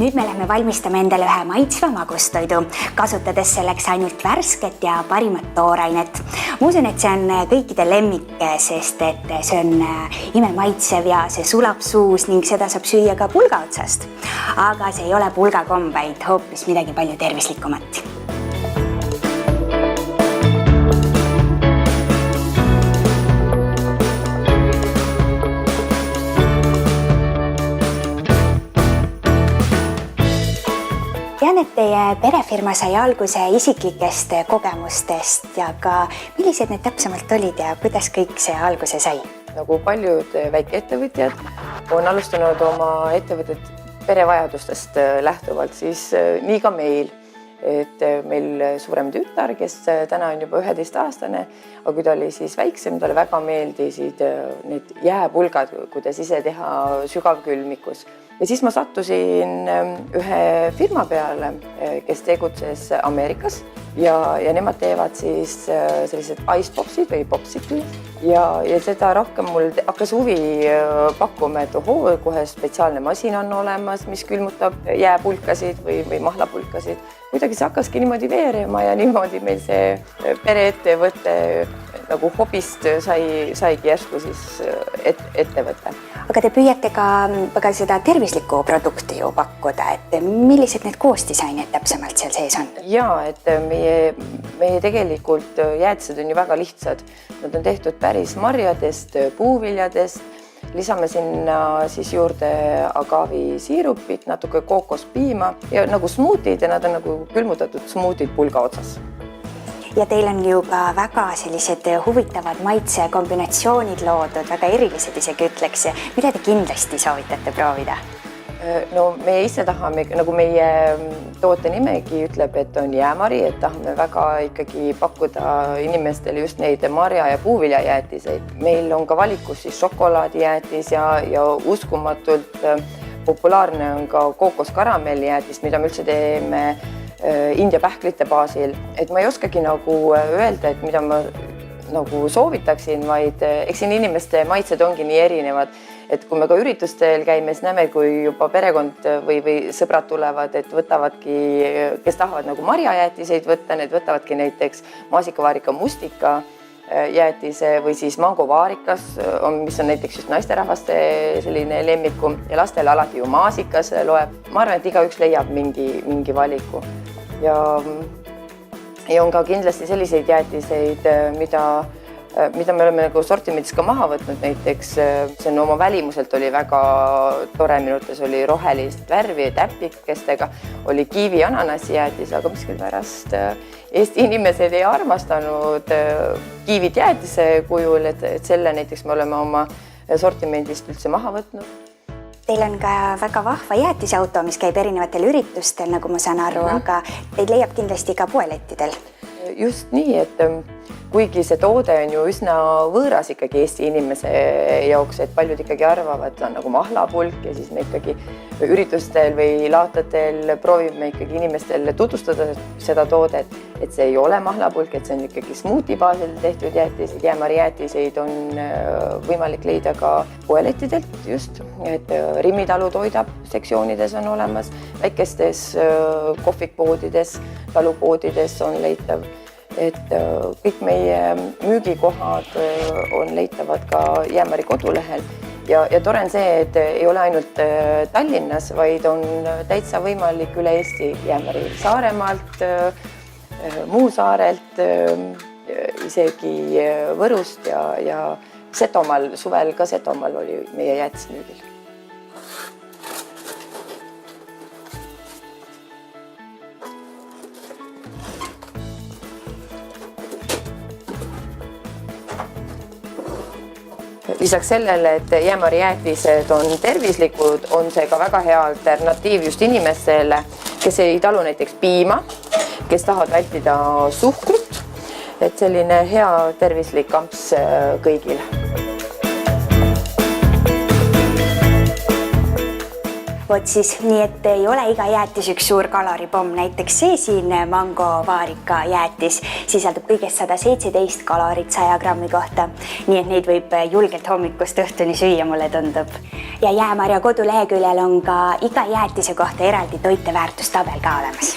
Nüüd me lähme valmistama endale ühe maitsva magustoidu, kasutades selleks ainult värsket ja parimat toorainet. Ma usun, et see on kõikide lemmik, sest et see on imemaitsev ja see sulab suus ning seda saab süüa ka pulga otsast. Aga see ei ole pulgakomm, vaid hoopis midagi palju tervislikumat. Tean, et teie perefirma sai alguse isiklikest kogemustest ja ka millised need täpsemalt olid ja kuidas kõik see alguse sai? Nagu paljud väikeettevõtjad on alustanud oma ettevõtet perevajadustest lähtuvalt, siis nii ka meil. Et meil suurem tütar, kes täna on juba 11-aastane, aga kui ta oli siis väiksem, talle väga meeldisid need jääpulgad, kuidas ise teha sügavkülmikus. Ja siis ma sattusin ühe firma peale, kes tegutses Ameerikas ja nemad teevad siis sellised ice popsid või popsitid ja seda rohkem mul hakkas huvi pakkuma, et kohe spetsiaalne masin on olemas, mis külmutab jääpulkasid või mahlapulkasid. Kuidagi see hakkaski niimoodi veerema ja niimoodi meil see pereettevõte nagu hobist saigi järsku siis ettevõte. Aga te püüate ka seda tervislikku produkti ju pakkuda, et millised need koostisained täpsemalt seal sees on? Jaa, et meie tegelikult jäätised on ju väga lihtsad. Nad on tehtud päris marjadest, puuviljadest. Lisame sinna siis juurde agavisiirupit, natuke kookospiima ja nagu smuutid ja nad on nagu külmutatud smuutid pulga otsas. Ja teil on ju ka väga sellised huvitavad maitsekombinatsioonid loodud, väga erilised isegi ütleks. Mida te kindlasti soovitate proovida? No meie ise tahame, nagu meie toote nimegi ütleb, et on jäämari, et tahame väga ikkagi pakkuda inimestele just neid marja- ja puuviljajäätiseid. Meil on ka valikus siis šokolaadijäätis ja uskumatult populaarne on ka kookoskaramellijäätis, mida me üldse teeme India pähklite baasil. Et ma ei oskagi nagu öelda, et mida ma nagu soovitaksin, vaid eks siin inimeste maitsed ongi nii erinevad. Et kui me ka üritustel käime, siis näeme, kui juba perekond või sõbrad tulevad, et võtavadki, kes tahavad nagu marjajäätiseid võtta, need võtavadki näiteks maasikavaarika mustika jäätise või siis mangovaarikas, mis on näiteks just naisterahvaste selline lemmiku ja lastele alati ju maasikas loeb. Ma arvan, et igaüks leiab mingi valiku ja on ka kindlasti selliseid jäätiseid, mida me oleme nagu sortimendis ka maha võtnud, näiteks see on oma välimuselt oli väga tore, minutes oli rohelist värvi täpikestega, oli kiivi ananasijäätis, aga miskil pärast Eesti inimesed ei armastanud kiivit jäätise kujul, et selle näiteks me oleme oma sortimendist üldse maha võtnud. Teil on ka väga vahva jäätisauto, mis käib erinevatel üritustel, nagu ma saan aru, aga teid leiab kindlasti ka poelettidel. Just nii, et kuigi see toode on ju üsna võõras ikkagi Eesti inimese jaoks, et paljud ikkagi arvavad, et on nagu mahlapulk ja siis me ikkagi üritustel või laatatel proovime ikkagi inimestele tutvustada seda toodet, et see ei ole mahlapulk, et see on ikkagi smuuti baasil tehtud jäätiseid, jäämarijäätiseid on võimalik leida ka poelettidelt just, et Rimitalu toidab sektsioonides on olemas, väikestes kohvikpoodides, talupoodides on leitav. Et kõik meie müügikohad on leitavad ka Jäämari kodulehel ja tore on see, et ei ole ainult Tallinnas, vaid on täitsa võimalik üle Eesti Jäämari Saaremaalt, Muusaarelt, isegi Võrust ja Setomaal, suvel ka Setomaal oli meie jäätismüügil. Lisaks sellele, et jäämarijäätised on tervislikud, on see ka väga hea alternatiiv just inimestele, kes ei talu näiteks piima, kes tahavad vältida suhkrut, et selline hea tervislik kamps kõigile. Vot siis, nii et ei ole iga jäätis üks suur kaloripomm. Näiteks see siin mangovaarika jäätis sisaldab kõigest 117 kalorit 100 grammi kohta. Nii et neid võib julgelt hommikust õhtuni süüa, mulle tundub. Ja Jäämarja koduleheküljel on ka iga jäätise kohta eraldi toiteväärtustabel ka olemas.